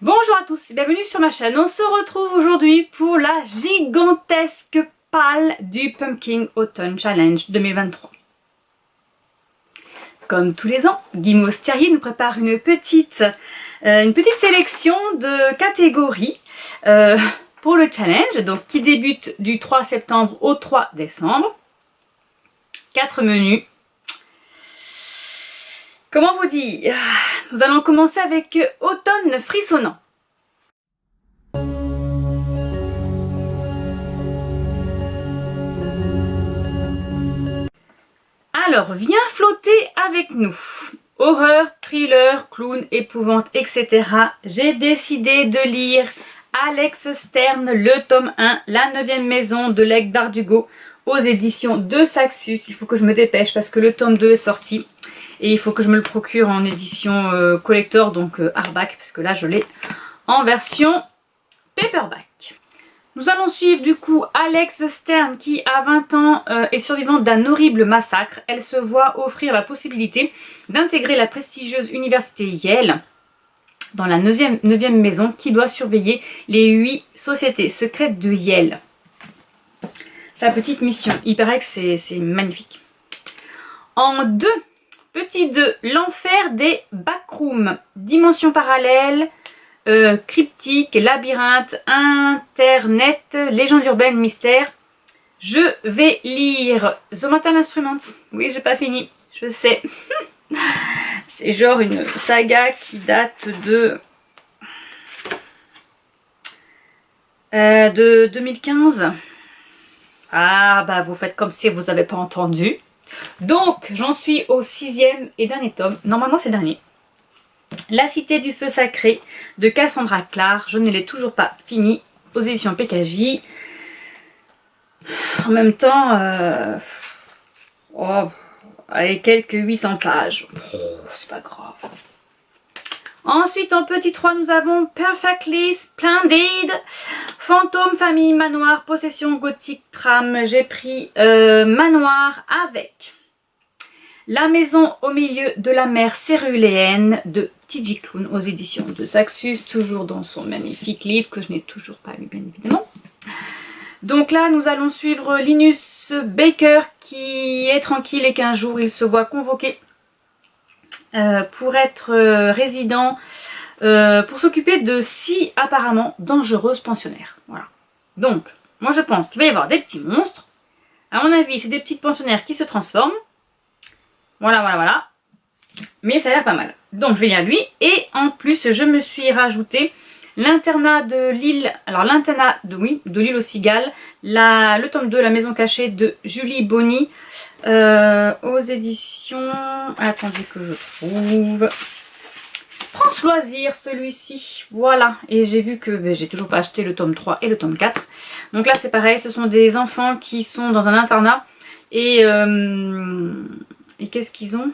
Bonjour à tous et bienvenue sur ma chaîne. On se retrouve aujourd'hui pour la gigantesque palle du Pumpkin Autumn Challenge 2023. Comme tous les ans, Guimauve Terrier nous prépare une petite sélection de catégories pour le challenge, donc qui débute du 3 septembre au 3 décembre. 4 menus. Comment vous dire? Nous allons commencer avec Automne frissonnant. Alors, viens flotter avec nous. Horreur, thriller, clown, épouvante, etc. J'ai décidé de lire Alex Stern, le tome 1, La 9e maison de l'Aigle d'Ardugo, aux éditions de Saxus. Il faut que je me dépêche parce que le tome 2 est sorti. Et il faut que je me le procure en édition collector, donc hardback, parce que là je l'ai en version paperback. Nous allons suivre du coup Alex Stern qui à 20 ans est survivante d'un horrible massacre. Elle se voit offrir la possibilité d'intégrer la prestigieuse université Yale dans la 9e maison qui doit surveiller les 8 sociétés secrètes de Yale. Sa petite mission, il paraît que c'est magnifique. En 2, petit 2, l'enfer des backrooms, dimension parallèle, cryptique, labyrinthe, internet, légende urbaine, mystère. Je vais lire The Metal Instruments. Oui, j'ai pas fini, je sais. C'est genre une saga qui date de 2015. Ah bah vous faites comme si vous n'avez pas entendu. Donc j'en suis au 6e et dernier tome. Normalement c'est le dernier. La cité du feu sacré de Cassandra Clare. Je ne l'ai toujours pas fini aux éditions PKJ. En même temps, avec quelques 800 pages. C'est pas grave. Ensuite, en petit 3, nous avons Perfectly Splendid, Fantôme, Famille, Manoir, Possession, Gothique, Trame. J'ai pris Manoir avec La maison au milieu de la mer céruléenne de T.J. Klune aux éditions de Saxus, toujours dans son magnifique livre que je n'ai toujours pas lu bien évidemment. Donc là, nous allons suivre Linus Baker qui est tranquille et qu'un jour il se voit convoqué pour être résident, pour s'occuper de 6 apparemment dangereuses pensionnaires. Voilà. Donc, moi je pense qu'il va y avoir des petits monstres. À mon avis, c'est des petites pensionnaires qui se transforment. Voilà. Mais ça a l'air pas mal. Donc je vais lire lui. Et en plus, je me suis rajouté l'internat de l'île. Alors l'internat de l'île aux cigales. Le tome 2, La maison cachée de Julie Bonny. Aux éditions. Attendez que je trouve. France Loisirs, celui-ci. Voilà. Et j'ai vu que j'ai toujours pas acheté le tome 3 et le tome 4. Donc là c'est pareil, ce sont des enfants qui sont dans un internat. Et qu'est-ce qu'ils ont?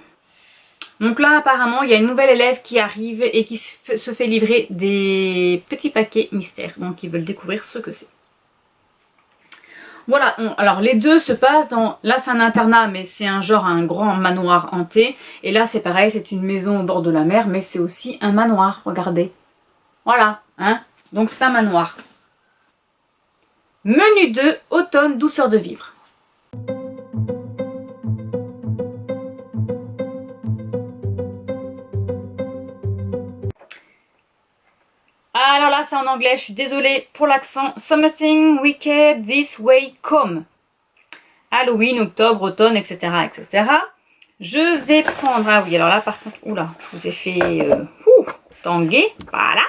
Donc là apparemment il y a une nouvelle élève qui arrive et qui se fait livrer des petits paquets mystères. Donc ils veulent découvrir ce que c'est. Voilà, alors les deux se passent dans... Là c'est un internat mais c'est un grand manoir hanté. Et là c'est pareil, c'est une maison au bord de la mer mais c'est aussi un manoir, regardez. Voilà, hein. Donc c'est un manoir. Menu 2, automne, douceur de vivre. Alors là c'est en anglais, je suis désolée pour l'accent. Something wicked this way come. Halloween, octobre, automne, etc. etc. Je vais prendre... Ah oui, alors là par contre... Oula, je vous ai fait tanguer. Voilà.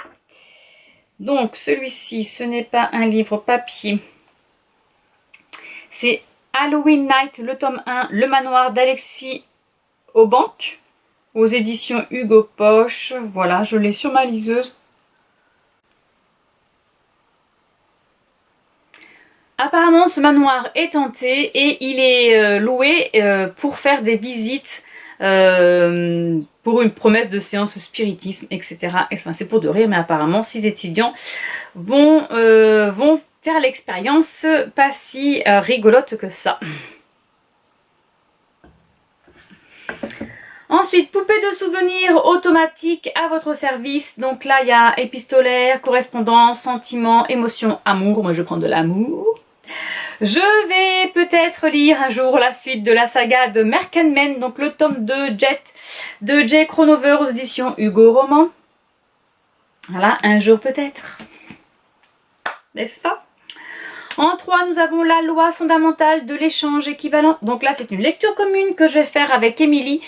Donc celui-ci, ce n'est pas un livre papier. C'est Halloween Night, le tome 1, Le manoir d'Alexis Aubanque, aux éditions Hugo Poche. Voilà, je l'ai sur ma liseuse. Apparemment ce manoir est hanté et il est loué pour faire des visites pour une promesse de séance spiritisme, etc. Enfin c'est pour de rire mais apparemment 6 étudiants vont faire l'expérience pas si rigolote que ça. Ensuite, poupée de souvenirs automatique à votre service. Donc là, il y a épistolaire, correspondance, sentiment, émotion, amour. Moi, je prends de l'amour. Je vais peut-être lire un jour la suite de la saga de Merkenmen, donc le tome 2 Jet de Jay Cronover aux éditions Hugo Roman. Voilà, un jour peut-être. N'est-ce pas? En 3, nous avons la loi fondamentale de l'échange équivalent. Donc là, c'est une lecture commune que je vais faire avec Émilie.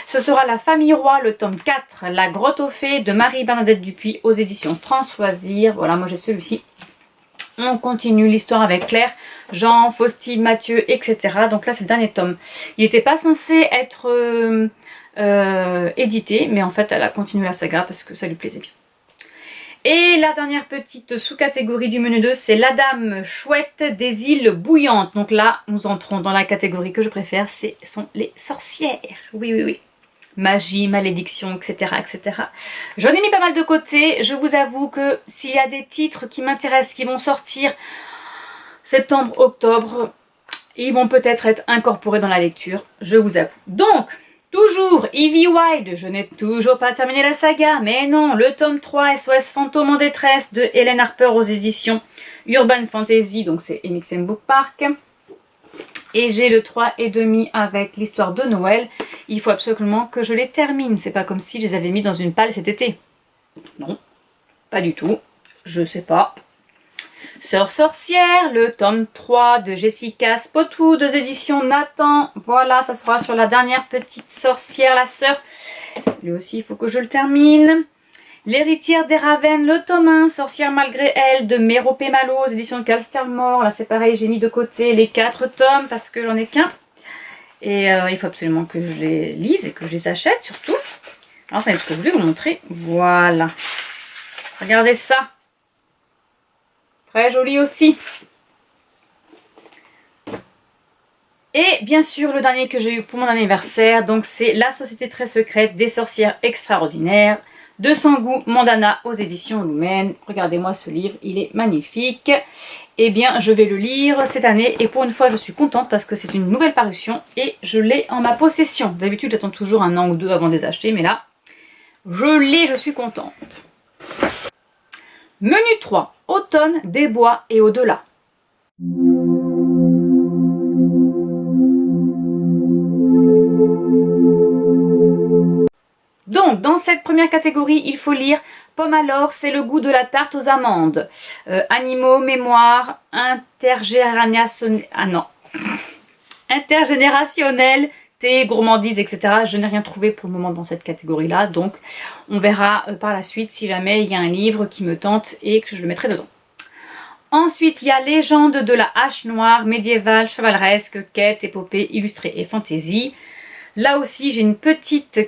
Ce sera La famille roi, le tome 4, La grotte aux fées de Marie-Bernadette Dupuis aux éditions France Loisirs. Voilà, moi j'ai celui-ci. On continue l'histoire avec Claire, Jean, Faustine, Mathieu, etc. Donc là, c'est le dernier tome. Il n'était pas censé être édité, mais en fait, elle a continué la saga parce que ça lui plaisait bien. Et la dernière petite sous-catégorie du menu 2, c'est la dame chouette des îles bouillantes. Donc là, nous entrons dans la catégorie que je préfère, ce sont les sorcières. Oui, oui, oui. Magie, malédiction, etc., etc. J'en ai mis pas mal de côté. Je vous avoue que s'il y a des titres qui m'intéressent, qui vont sortir septembre, octobre, ils vont peut-être être incorporés dans la lecture, je vous avoue. Donc, toujours Evie Wyld, je n'ai toujours pas terminé la saga, mais non, le tome 3 SOS Fantôme en détresse de Hélène Harper aux éditions Urban Fantasy, donc c'est MXM Book Park. Et j'ai le 3,5 avec l'histoire de Noël. Il faut absolument que je les termine. C'est pas comme si je les avais mis dans une palle cet été. Non, pas du tout. Je sais pas. Sœur sorcière, le tome 3 de Jessica Spotwood aux éditions Nathan. Voilà, ça sera sur la dernière petite sorcière, la sœur. Lui aussi, il faut que je le termine. L'héritière des Ravens, le tome 1, Sorcière malgré elle, de Méropé Malo aux éditions Calstermore. Là, c'est pareil, j'ai mis de côté les 4 tomes parce que j'en ai qu'un. Et il faut absolument que je les lise et que je les achète surtout. Alors, c'est ce que je voulais vous montrer. Voilà. Regardez ça. Très joli aussi. Et bien sûr, le dernier que j'ai eu pour mon anniversaire, donc c'est La Société très secrète des sorcières extraordinaires de Sangu Mandana aux éditions Lumen. Regardez-moi ce livre, il est magnifique. Eh bien, je vais le lire cette année et pour une fois, je suis contente parce que c'est une nouvelle parution et je l'ai en ma possession. D'habitude, j'attends toujours un an ou deux avant de les acheter, mais là, je l'ai, je suis contente. Menu 3, automne, des bois et au-delà. Donc, dans cette première catégorie, il faut lire Pomme alors, c'est le goût de la tarte aux amandes. Animaux, mémoire, intergénérationnel, thé, gourmandise, etc. Je n'ai rien trouvé pour le moment dans cette catégorie-là. Donc, on verra par la suite si jamais il y a un livre qui me tente et que je le mettrai dedans. Ensuite, il y a Légende de la hache noire, médiévale, chevaleresque, quête, épopée, illustrée et fantaisie. Là aussi, j'ai une petite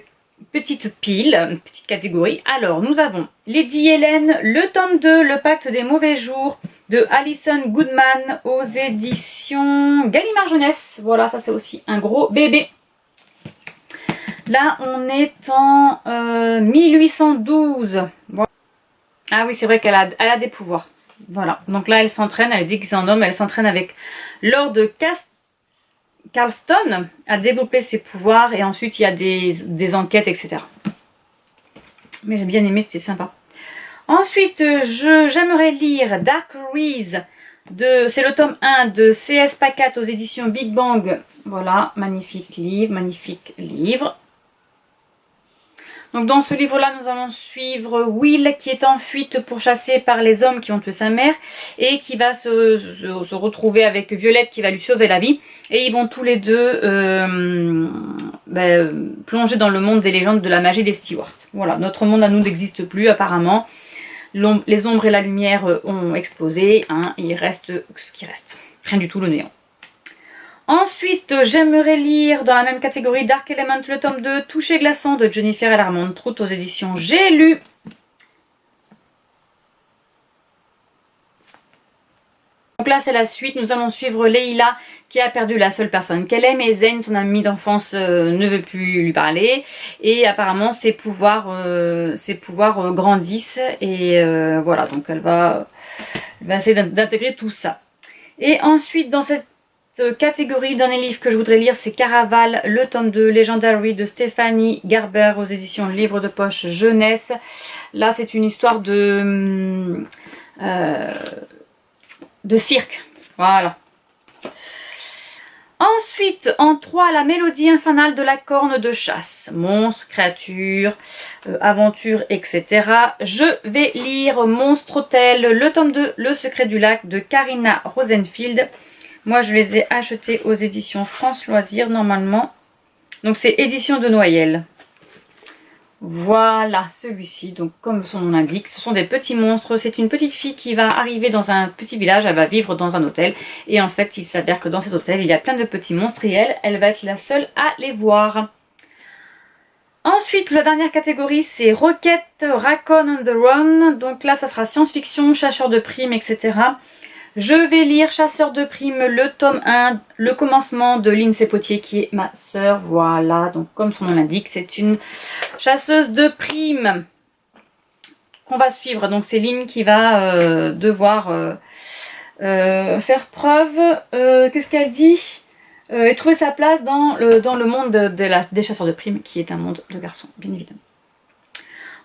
pile, une petite catégorie. Alors, nous avons Lady Hélène, le tome 2, Le pacte des mauvais jours, de Alison Goodman aux éditions Gallimard Jeunesse. Voilà, ça c'est aussi un gros bébé. Là, on est en 1812. Bon. Ah oui, c'est vrai qu'elle a des pouvoirs. Voilà, donc là, elle s'entraîne, elle est déguisée en homme, elle s'entraîne avec Lord Carlston à développer ses pouvoirs et ensuite il y a des enquêtes, etc. Mais j'ai bien aimé, c'était sympa. Ensuite, j'aimerais lire Dark Reese, c'est le tome 1 de C.S. Pacat aux éditions Big Bang. Voilà, magnifique livre, magnifique livre. Donc dans ce livre-là, nous allons suivre Will qui est en fuite pourchassé par les hommes qui ont tué sa mère et qui va se retrouver avec Violette qui va lui sauver la vie. Et ils vont tous les deux plonger dans le monde des légendes de la magie des Stewart. Voilà, notre monde à nous n'existe plus apparemment. Les ombres et la lumière ont explosé, hein, et il reste ce qui reste. Rien du tout, le néant. Ensuite, j'aimerais lire dans la même catégorie Dark Element, le tome 2, Toucher glaçant de Jennifer et l'Armande Trout aux éditions J'ai lu. Donc là, c'est la suite. Nous allons suivre Leila qui a perdu la seule personne qu'elle aime et Zane, son ami d'enfance, ne veut plus lui parler. Et apparemment, ses pouvoirs grandissent et voilà, donc elle va essayer d'intégrer tout ça. Et ensuite, dans cette catégorie, dernier livre que je voudrais lire, c'est Caraval, le tome 2, Legendary de Stéphanie Garber aux éditions Livre de Poche Jeunesse. Là, c'est une histoire de cirque. Voilà. Ensuite, en 3, la mélodie infernale de la corne de chasse. Monstres, créatures, aventures, etc. Je vais lire Monstre Hôtel, le tome 2, Le secret du lac de Karina Rosenfield. Moi, je les ai achetés aux éditions France Loisirs, normalement. Donc, c'est édition de Noyelles. Voilà, celui-ci. Donc, comme son nom l'indique, ce sont des petits monstres. C'est une petite fille qui va arriver dans un petit village. Elle va vivre dans un hôtel. Et en fait, il s'avère que dans cet hôtel, il y a plein de petits monstres. Et elle va être la seule à les voir. Ensuite, la dernière catégorie, c'est Rocket Raccoon on the Run. Donc là, ça sera science-fiction, chasseur de primes, etc. Je vais lire Chasseur de primes, le tome 1, le commencement de Lindsay Potier qui est ma sœur. Voilà, donc comme son nom l'indique, c'est une chasseuse de primes qu'on va suivre. Donc c'est Lynn qui va devoir faire preuve, qu'est-ce qu'elle dit, et trouver sa place dans le monde des chasseurs de primes qui est un monde de garçons, bien évidemment.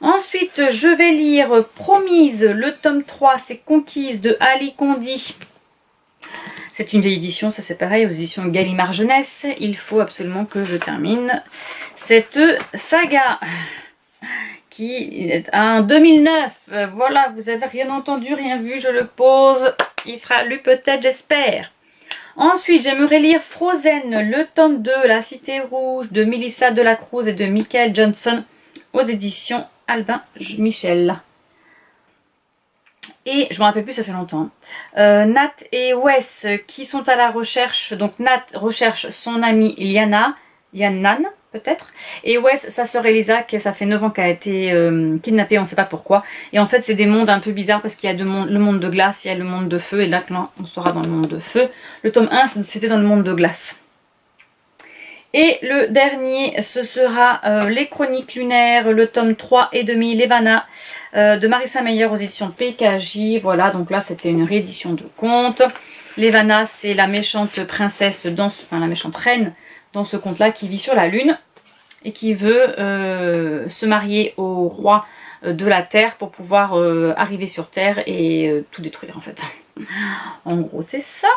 Ensuite, je vais lire Promise, le tome 3, c'est Conquise de Ali Kondi. C'est une vieille édition, ça c'est pareil, aux éditions Gallimard Jeunesse. Il faut absolument que je termine cette saga qui est en 2009. Voilà, vous avez rien entendu, rien vu, je le pose. Il sera lu peut-être, j'espère. Ensuite, j'aimerais lire Frozen, le tome 2, La Cité Rouge de Melissa Delacruz et de Michael Johnson aux éditions Albin Michel. Et je me rappelle plus, ça fait longtemps. Nat et Wes qui sont à la recherche. Donc Nat recherche son amie Lianan peut-être. Et Wes, sa sœur Elisa, qui ça fait 9 ans qu'elle a été kidnappée, on ne sait pas pourquoi. Et en fait, c'est des mondes un peu bizarres parce qu'il y a le monde de glace, il y a le monde de feu. Et là, on sera dans le monde de feu. Le tome 1, c'était dans le monde de glace. Et le dernier, ce sera Les Chroniques Lunaires, le tome 3 et demi, Levana, de Marissa Meyer aux éditions PKJ. Voilà, donc là, c'était une réédition de conte. Levana, c'est la méchante princesse, la méchante reine dans ce conte-là qui vit sur la lune et qui veut se marier au roi de la Terre pour pouvoir arriver sur Terre et tout détruire, en fait. En gros, c'est ça.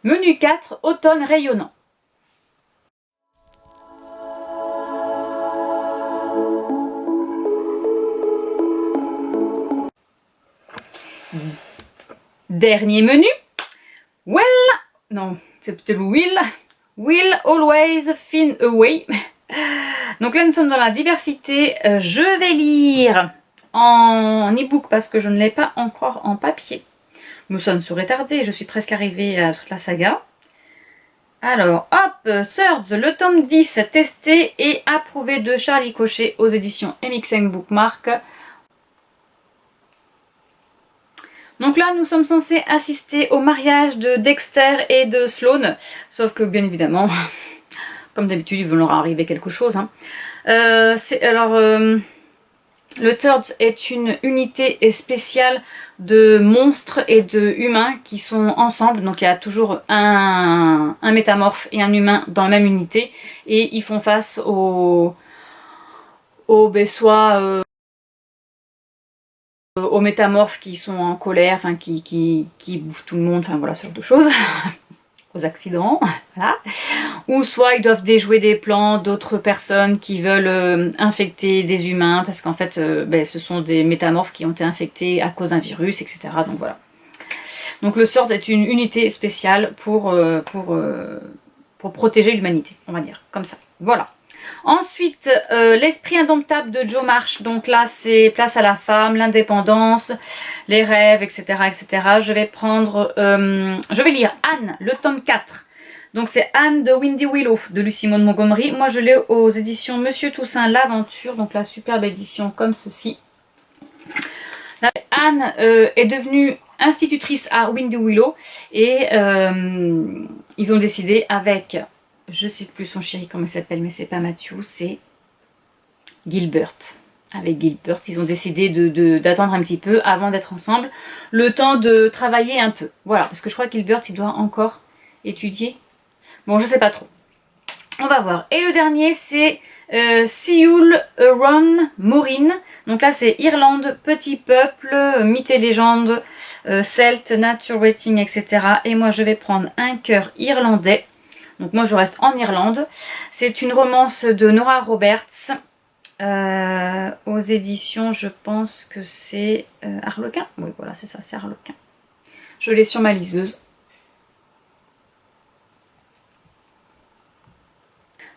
Menu 4, automne rayonnant. Dernier menu. C'est peut-être will always find a way. Donc là, nous sommes dans la diversité. Je vais lire en e-book parce que je ne l'ai pas encore en papier. Mais ça ne saurait tarder, je suis presque arrivée à toute la saga. Alors, hop, Thirds, le tome 10, testé et approuvé de Charlie Cochet aux éditions MXN Bookmark. Donc là, nous sommes censés assister au mariage de Dexter et de Sloane. Sauf que, bien évidemment, comme d'habitude, il va leur arriver quelque chose. Hein. Le Thirds est une unité spéciale de monstres et de humains qui sont ensemble. Donc il y a toujours un métamorphe et un humain dans la même unité. Et ils font face aux métamorphes qui sont en colère, enfin qui bouffent tout le monde, enfin voilà, ce genre de choses. Aux accidents, voilà. Ou soit ils doivent déjouer des plans d'autres personnes qui veulent infecter des humains parce qu'en fait ce sont des métamorphes qui ont été infectés à cause d'un virus, etc. Donc voilà. Donc le Thirds est une unité spéciale pour protéger l'humanité, on va dire, comme ça. Voilà. Ensuite, l'esprit indomptable de Jo March. Donc là, c'est place à la femme, l'indépendance, les rêves, etc., etc. Je vais lire Anne, le tome 4. Donc c'est Anne de Windy Willow de Lucy Maud Montgomery. Moi, je l'ai aux éditions Monsieur Toussaint l'Aventure. Donc la superbe édition comme ceci. Là, Anne est devenue institutrice à Windy Willow et ils ont décidé avec... Je sais plus son chéri comment il s'appelle, mais c'est pas Matthew, c'est Gilbert. avec Gilbert. Ils ont décidé d'attendre un petit peu avant d'être ensemble, le temps de travailler un peu. Voilà, parce que je crois que Gilbert, il doit encore étudier. Bon, je sais pas trop. On va voir. Et le dernier, c'est Sioul Ron Morin. Donc là, c'est Irlande, petit peuple, mythes et légendes, celte, nature rating, etc. Et moi, je vais prendre un cœur irlandais. Donc moi, je reste en Irlande. C'est une romance de Nora Roberts. Aux éditions, je pense que c'est Harlequin. Oui, voilà, c'est ça, c'est Harlequin. Je l'ai sur ma liseuse.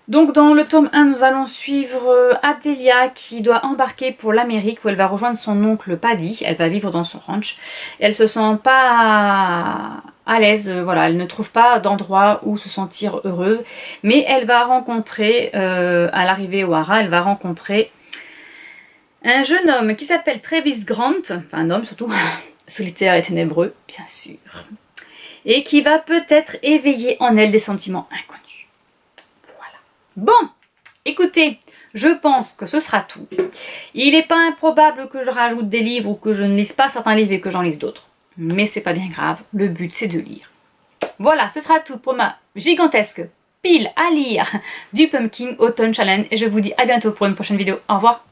Donc dans le tome 1, nous allons suivre Adélia qui doit embarquer pour l'Amérique où elle va rejoindre son oncle Paddy. Elle va vivre dans son ranch. Elle se sent pas à l'aise, voilà, elle ne trouve pas d'endroit où se sentir heureuse. Mais elle va rencontrer, à l'arrivée au Hara, elle va rencontrer un jeune homme qui s'appelle Travis Grant, enfin un homme surtout, solitaire et ténébreux, bien sûr. Et qui va peut-être éveiller en elle des sentiments inconnus. Bon, écoutez, je pense que ce sera tout. Il n'est pas improbable que je rajoute des livres ou que je ne lise pas certains livres et que j'en lise d'autres. Mais c'est pas bien grave, le but c'est de lire. Voilà, ce sera tout pour ma gigantesque pile à lire du Pumpkin Autumn Challenge. Et je vous dis à bientôt pour une prochaine vidéo. Au revoir.